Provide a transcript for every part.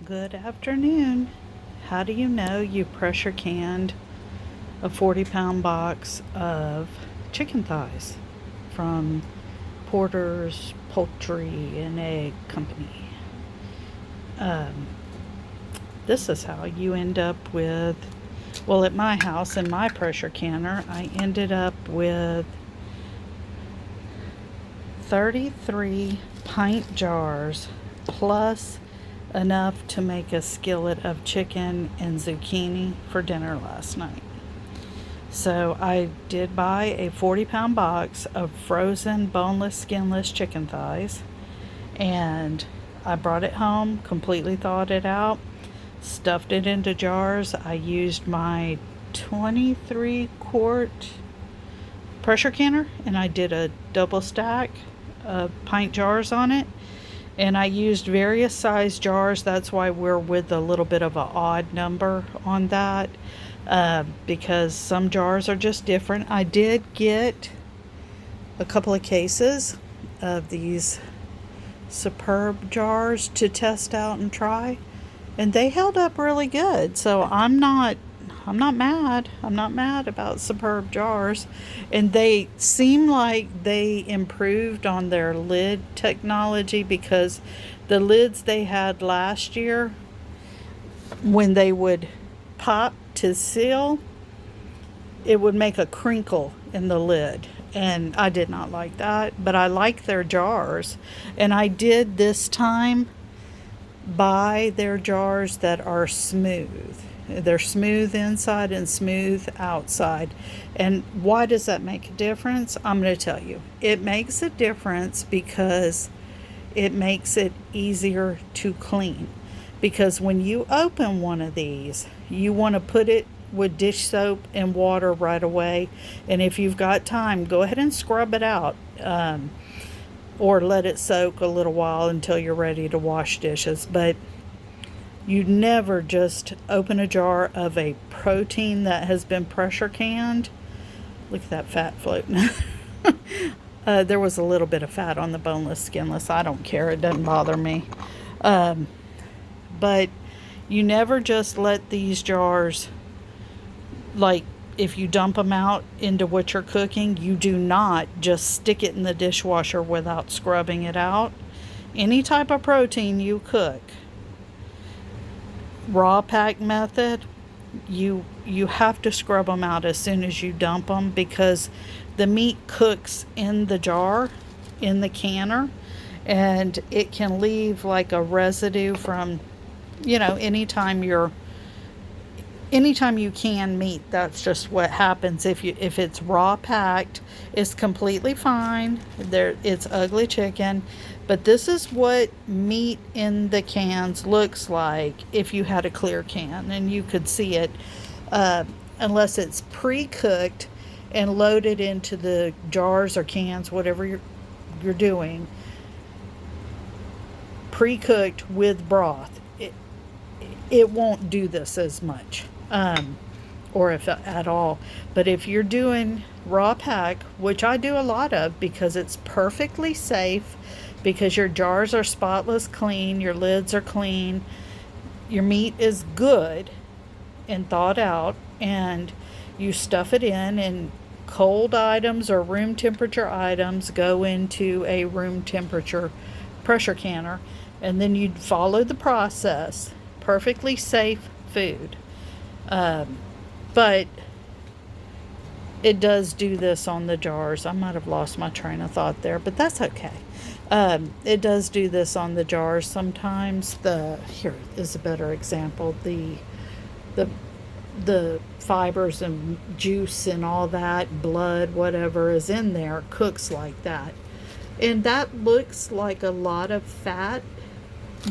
Good afternoon. How do you know you pressure canned a 40-pound box of chicken thighs from Porter's Poultry and Egg Company? Um, this is how you end up with, well, at my house, in my pressure canner, I ended up with 33 pint jars plus enough to make a skillet of chicken and zucchini for dinner last night. So I did buy a 40-pound box of frozen boneless, skinless chicken thighs, and I brought it home, completely thawed it out, stuffed it into jars. I used my 23-quart pressure canner, and I did a double stack of pint jars on it. And I used various size jars. That's why we're with a little bit of an odd number on that, because some jars are just different. I did get a couple of cases of these Superb jars to test out and try, and they held up really good. So I'm not mad. I'm not mad about Superb jars. And they seem like they improved on their lid technology, because the lids they had last year, when they would pop to seal, it would make a crinkle in the lid. And I did not like that, but I like their jars. And I did this time buy their jars that are smooth. They're smooth inside and smooth outside. And why does that make a difference? I'm going to tell you. It makes a difference because it makes it easier to clean. Because when you open one of these, you want to put it with dish soap and water right away. And if you've got time, go ahead and scrub it out. Or let it soak a little while until you're ready to wash dishes. But you never just open a jar of a protein that has been pressure canned. Look at that fat floating. There was a little bit of fat on the boneless, skinless. I don't care. It doesn't bother me. But you never just let these jars, like, if you dump them out into what you're cooking, you do not just stick it in the dishwasher without scrubbing it out. Any type of protein you cook, raw pack method, you have to scrub them out as soon as you dump them, because the meat cooks in the jar, in the canner, and it can leave like a residue from, anytime you can meat. That's just what happens. If it's raw packed, it's completely fine. It's ugly chicken. But this is what meat in the cans looks like if you had a clear can and you could see it, unless it's pre-cooked and loaded into the jars or cans, whatever you're doing, pre-cooked with broth. It won't do this as much, or if at all. But if you're doing raw pack, which I do a lot of because it's perfectly safe, because your jars are spotless clean, your lids are clean, your meat is good and thawed out, and you stuff it in, and cold items or room temperature items go into a room temperature pressure canner, and then you'd follow the process. Perfectly safe food. But it does do this on the jars. I might have lost my train of thought there, but that's okay. It does do this on the jars sometimes. Here is a better example. The fibers and juice and all that, blood, whatever is in there, cooks like that. And that looks like a lot of fat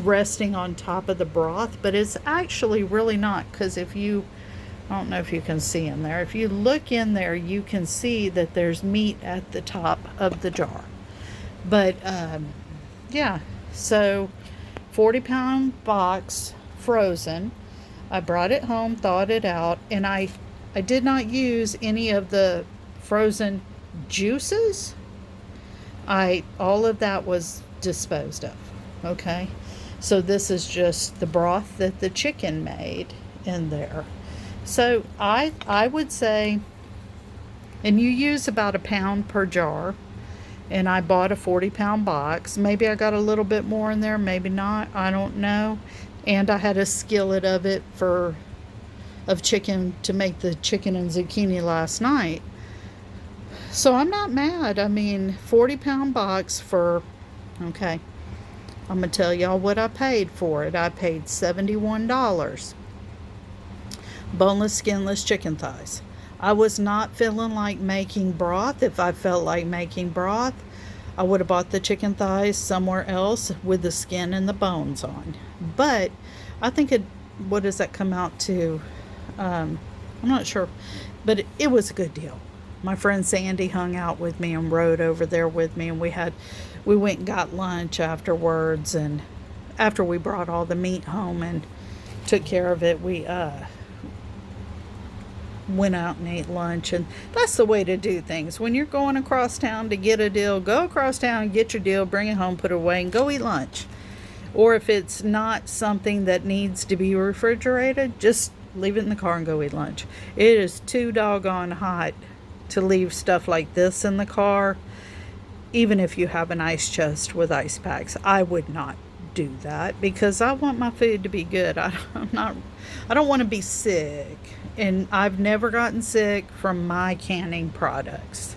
resting on top of the broth, but it's actually really not, because I don't know if you can see in there. If you look in there, you can see that there's meat at the top of the jar. But yeah, so 40-pound box frozen. I brought it home, thawed it out, and I did not use any of the frozen juices. All of that was disposed of. Okay. So this is just the broth that the chicken made in there. So I would say, and you use about a pound per jar, and I bought a 40-pound box. Maybe I got a little bit more in there, maybe not, I don't know. And I had a skillet of it of chicken to make the chicken and zucchini last night. So I'm not mad. I mean, 40-pound box for, okay, I'm going to tell y'all what I paid for it. I paid $71. Boneless, skinless chicken thighs. I was not feeling like making broth. If I felt like making broth, I would have bought the chicken thighs somewhere else with the skin and the bones on. But I think what does that come out to? I'm not sure, but it was a good deal. My friend Sandy hung out with me and rode over there with me, and we went and got lunch afterwards. And after we brought all the meat home and took care of it, we went out and ate lunch. And that's the way to do things. When you're going across town to get a deal, go across town, get your deal, bring it home, put it away, and go eat lunch. Or if it's not something that needs to be refrigerated, just leave it in the car and go eat lunch. It is too doggone hot to leave stuff like this in the car, even if you have an ice chest with ice packs. I would not do that because I want my food to be good. I don't want to be sick, and I've never gotten sick from my canning products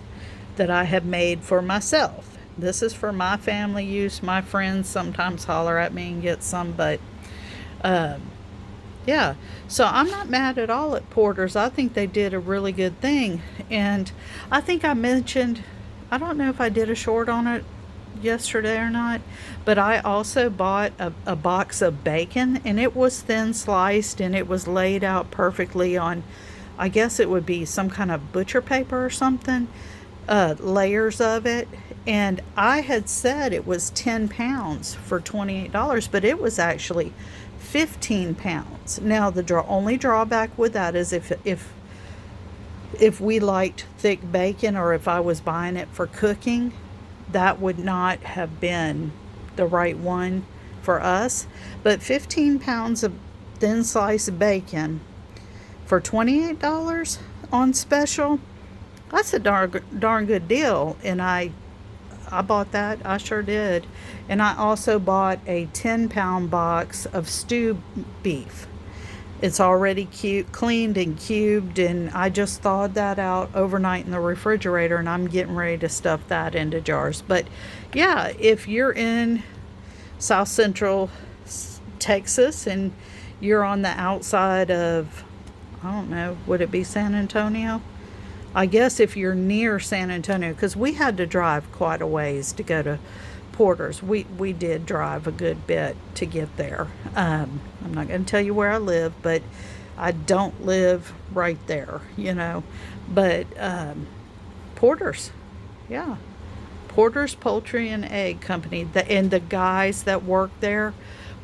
that I have made for myself. This is for my family use. My friends sometimes holler at me and get some, but yeah, so I'm not mad at all at Porter's. I think they did a really good thing. And I think I mentioned, I don't know if I did a short on it yesterday or not, but I also bought a box of bacon, and it was thin sliced, and it was laid out perfectly on, I guess it would be some kind of butcher paper or something, layers of it. And I had said it was 10 pounds for $28, but it was actually 15 pounds. Now the only drawback with that is if we liked thick bacon, or if I was buying it for cooking, that would not have been the right one for us. But 15 pounds of thin sliced bacon for $28 on special, that's a darn good deal. And I bought that. I sure did. And I also bought a 10-pound box of stewed beef. It's already cleaned and cubed, and I just thawed that out overnight in the refrigerator, and I'm getting ready to stuff that into jars. But yeah, if you're in South Central Texas and you're on the outside of, I don't know, would it be San Antonio? I guess if you're near San Antonio, because we had to drive quite a ways to go to Porter's. We did drive a good bit to get there. I'm not going to tell you where I live, but I don't live right there, But Porter's, yeah. Porter's Poultry and Egg Company. And the guys that work there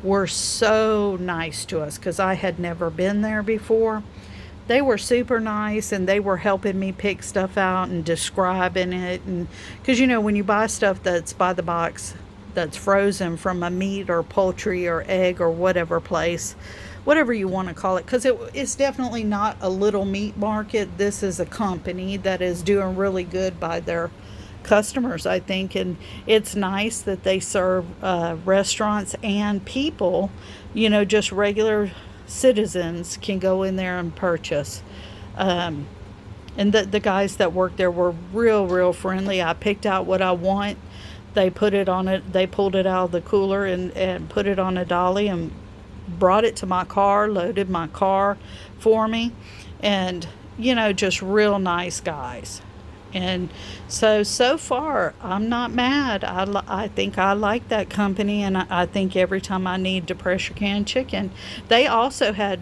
were so nice to us because I had never been there before. They were super nice, and they were helping me pick stuff out and describing it. And because when you buy stuff that's by the box, that's frozen from a meat or poultry or egg or whatever place, whatever you want to call it, because it's definitely not a little meat market. This is a company that is doing really good by their customers, I think. And it's nice that they serve restaurants and people, just regular citizens can go in there and purchase. And the guys that worked there were real friendly. I picked out what I want. They pulled it out of the cooler and put it on a dolly and brought it to my car, loaded my car for me. And just real nice guys. And so far, I'm not mad. I think I like that company, and I think every time I need to pressure can chicken. They also had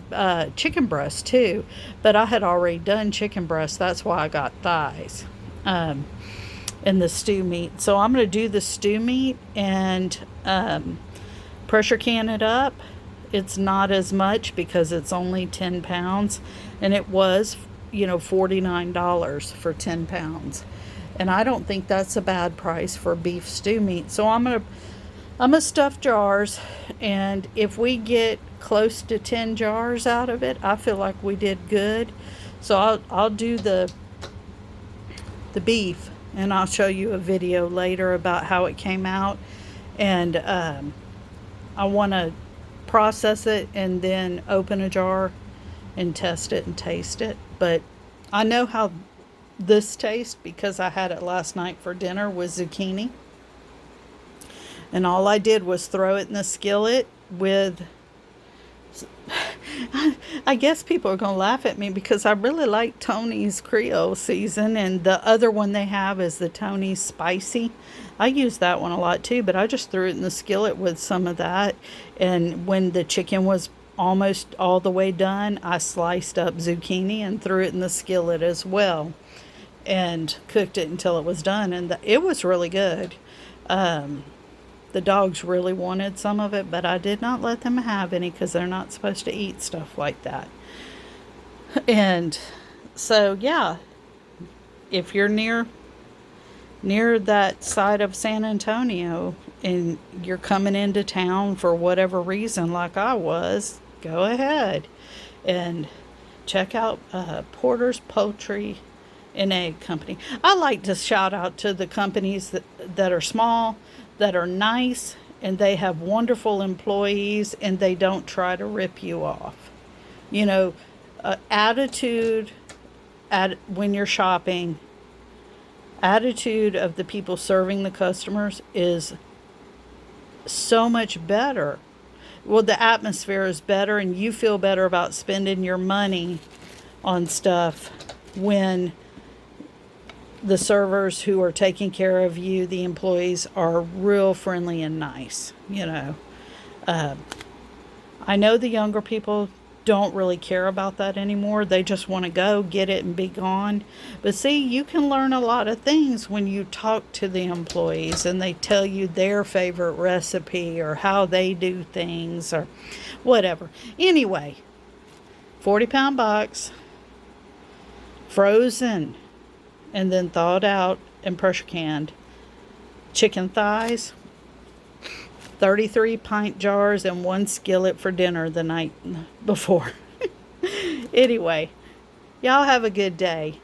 chicken breast too, but I had already done chicken breast. That's why I got thighs and the stew meat. So I'm going to do the stew meat and pressure can it up. It's not as much because it's only 10 pounds, and it was $49 for 10 pounds. And I don't think that's a bad price for beef stew meat. So I'm going to I'm a stuff jars, and if we get close to 10 jars out of it, I feel like we did good. So I'll do the beef, and I'll show you a video later about how it came out. And I want to process it and then open a jar and test it and taste it. But I know how this tastes because I had it last night for dinner with zucchini. And all I did was throw it in the skillet with, I guess people are going to laugh at me because I really like Tony's Creole season, and the other one they have is the Tony's Spicy. I use that one a lot too, but I just threw it in the skillet with some of that. And when the chicken was almost all the way done, I sliced up zucchini and threw it in the skillet as well and cooked it until it was done. And it was really good. The dogs really wanted some of it, but I did not let them have any because they're not supposed to eat stuff like that. And so, yeah, if you're near that side of San Antonio and you're coming into town for whatever reason, like I was, go ahead and check out Porter's Poultry and Egg Company. I like to shout out to the companies that are small, that are nice, and they have wonderful employees, and they don't try to rip you off. You know, attitude when you're shopping, attitude of the people serving the customers is so much better. Well, the atmosphere is better, and you feel better about spending your money on stuff when the servers who are taking care of you, the employees, are real friendly and nice. I know the younger people don't really care about that anymore. They just want to go, get it, and be gone. But see, you can learn a lot of things when you talk to the employees and they tell you their favorite recipe or how they do things or whatever. Anyway, 40-pound box, frozen, and then thawed out and pressure canned. Chicken thighs, 33 pint jars, and 1 skillet for dinner the night before. Anyway, y'all have a good day.